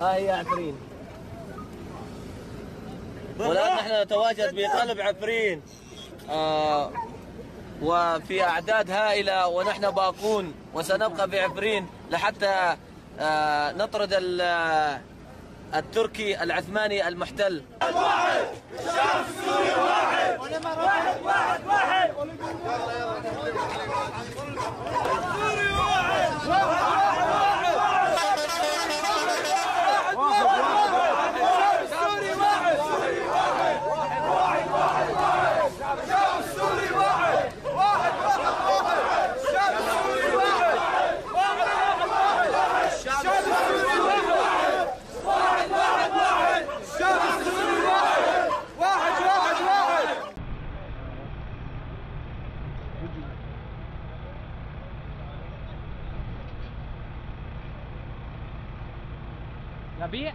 ها هي عفرين. والآن نحن نتواجد بقلب عفرين وفي أعداد هائلة، ونحن باقون وسنبقى في عفرين لحتى نطرد التركي العثماني المحتل. واحد الشعب السوري واحد واحد واحد واحد السوري واحد يبيع.